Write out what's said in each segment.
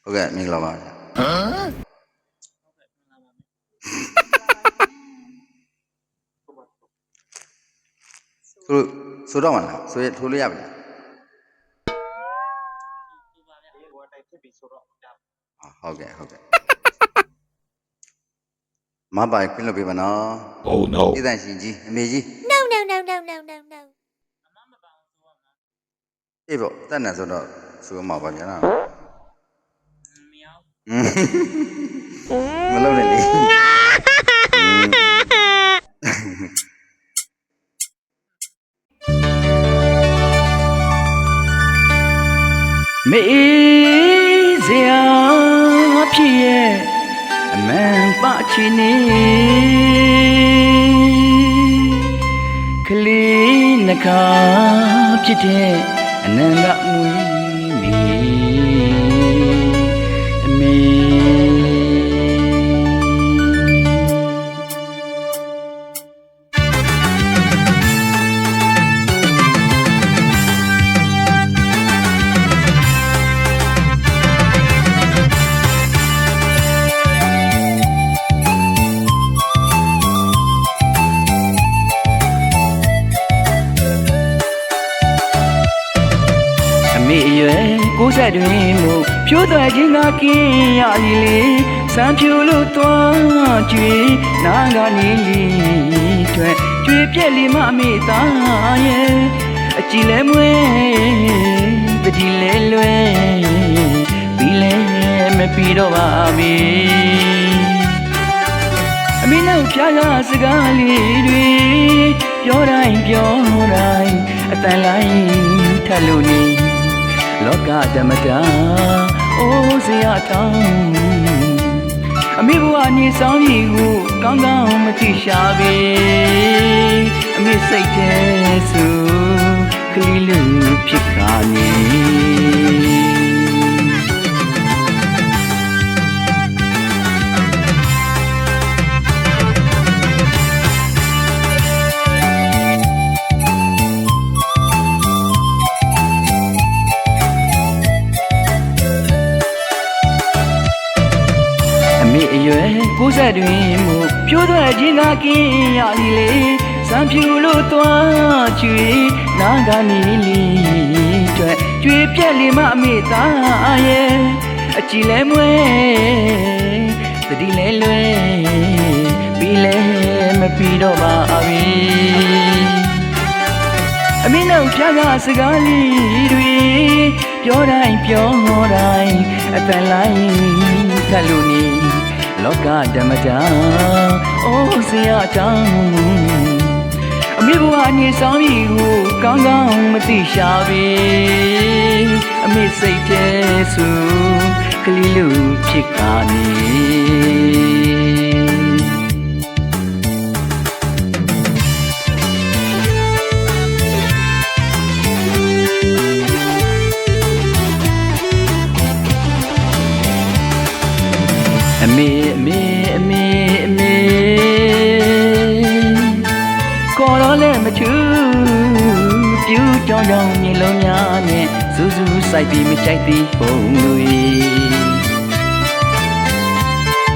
ဟုတ်ကဲ့မင်္ဂလာပါဗျာဆိုတော့မလားဆိုရထိုးလို့ရပြီလားဟုတ်ကဲ့မပိုင်ခွင့်လို့ပြပါနော် Oh no ပြည်သက်ရှင်ကြီးအမေကြီး No. အေးပေါ့တက်နေဆိုတော့ဆိုမှာပါဗျာနော်မလုပ်နဲ့လေမေးစရာဖြစ်ရဲ့အမှန်ပါချင်နေကလေးနှခါဖြစ်တဲ့အနန္တမွေးမီအမေကိုယ်ဆက်တွင်မို့ဖြိုးသွဲခြင်းကကင်းရည်လေစံဖြူလို့သွားကြွေနာကနေလီတွေ့ကြွေပြက်လီမအမေသားရဲ့အကြည်လဲမွေးပတိလဲလွဲပြီးလဲမပြီးတော့ပါပြီအမေနဲ့ဖျားရစကားလေးတွေပြောတိုင်းအတန်လိုက်ထက်လို့နေလောကဓမ္မတာအိုးစရာတောင်းအမေဘဝနေဆောင်ကြီးကိုကောင်းကောင်းမသိရှာပေအမေစိတ်ထဲဆိုကလေးလူဖြစ်ခါနေကိုယ်ဆက်တွင်မို့ဖြိုးသွဲခြင်းကကင်းရည်လေစံဖြူလို့သွားကြွေနာကနေလီတွေ့ကြွေပြက်လီမအမေသားရဲ့အကြည်လဲမွဲသတိလဲလွဲပြီးလဲမပြီးတော့ပါပြီအမေနဲ့ဖျားကစကားလေးတွေပြောတိုင်းအတန်လိုက်ထက်လို့နေလောကဓမ္မတာအိုးစရာတောင်းအမေဘဝနေဆောင်ကြီးကိုကောင်းကောင်းမသိရှာပေအမေစိတ်ထဲဆိုကလေးလူဖြစ်ခါနေအမေခေါ်တော့လည်းမချူပြူကြောင်မြင်လုံးများနဲ့စူးစူးစိုက်ပြီးမကြိုက်သေးပုံတွေ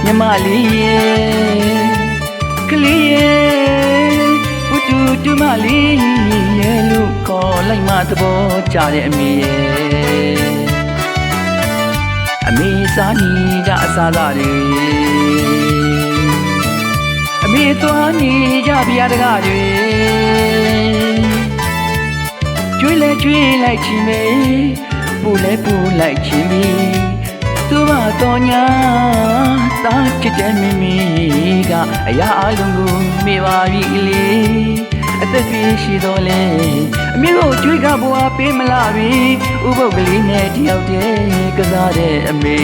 မြမလေးရဲ့ကလေးရဲ့ဟူတူမလေးရဲ့လို့ခေါ်လိုက်မှသဘောကျတဲ့အမေရဲ့အမေစားနေကြအစားသားတွေအမေသွားနေကြဗျာတကားတွေကျွေးလဲကျွေးလိုက်ချင်မေပူလဲပူလိုက်ချင်မီသူမတော်ညာတာချစ်တဲ့မိမိကအရာအလုံးကိုမေ့ပါပြီလေအသက်ပြည့်ရှိတော်လဲအမေကိုကျွေးကဘွားပေးမလားပြီဥပုပ်ကလေးနဲ့တယောက်တည်းကစားတဲ့အမေ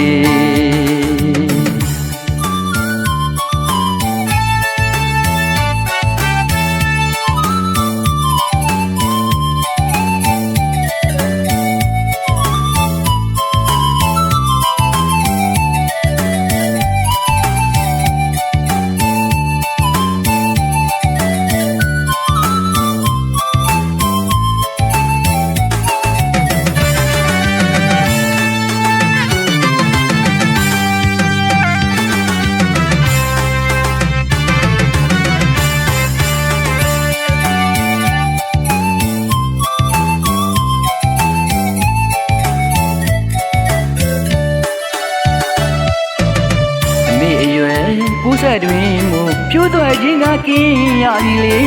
ကိုယ်ဆက်တွင်မို့ဖြိုးသွားခြင်းကကင်းရသည်လေ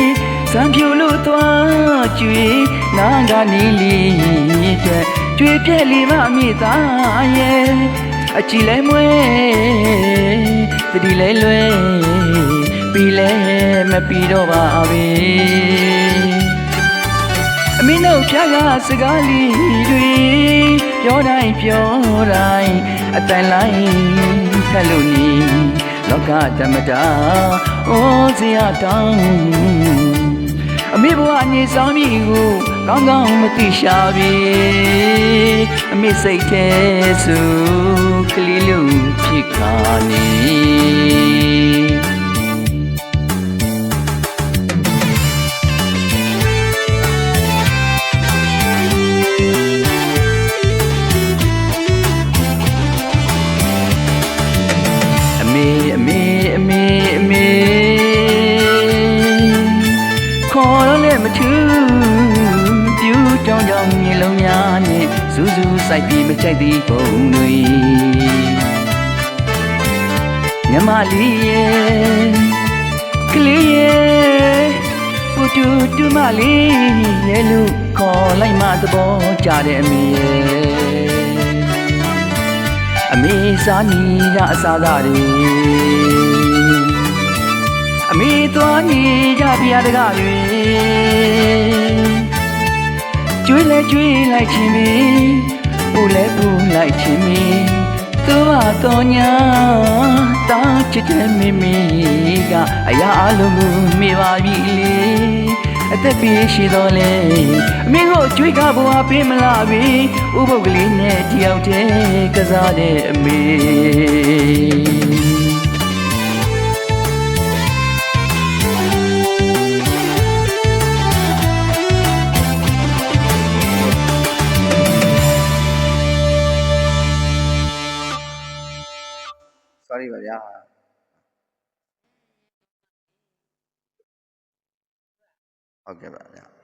စံဖြူလို့သွားကျွေနာကနေလီတဲ့ကျွေပြက်လီမအမိသားရဲ့အချီလဲမွဲတတိလဲလွဲပြီးလဲမပြီးတော့ပါပဲအမင်းတို့ဖြာကစကားလေးတွေပြောတိုင်းပြောတိုင်းအတန်လိုက်ထက်လို့နီလောကဓမ္မတာအိုးစရာတောင်းအမေဘဝနေဆောင်မိကိုကောင်းကောင်းမသိရှာပြီအမေစိတ်ထဲဆိုကလေးလို့ဖြစ်ခါနေခေါ်တော့လည်းမထူးပြူတောင်းတောင်းမြေလုံးများနဲ့စူးစူးစိုက်ပြီးမကြိုက်သေးပုံတွေညမလေးရဲ့ကလေးရဲ့ပူတူတူမလေးရဲ့လို့ခေါ်လိုက်မှသဘောကျတဲ့အမေရဲ့အမေစားနီကအစားသားတွေအမေသွားနေကြပြားတကားတွေကျွေးလဲကျွေးလိုက်ခြင်းပဲပူလဲပူလိုက်ခြင်းပဲသူ့ဟာတော်ညာတာချစ်တဲ့မိမိကအရာအလုံးကိုမေ့ပါပြီလေအသက်ပြည့်ရှိတော်လဲအမေကိုကျွေးကဘွားပေးမလားပြီဥပုပ်ကလေးနဲ့တယောက်တည်းကစားတဲ့အမေ sorry ပါဗျာဟုတ်ကဲ့ပါဗျာ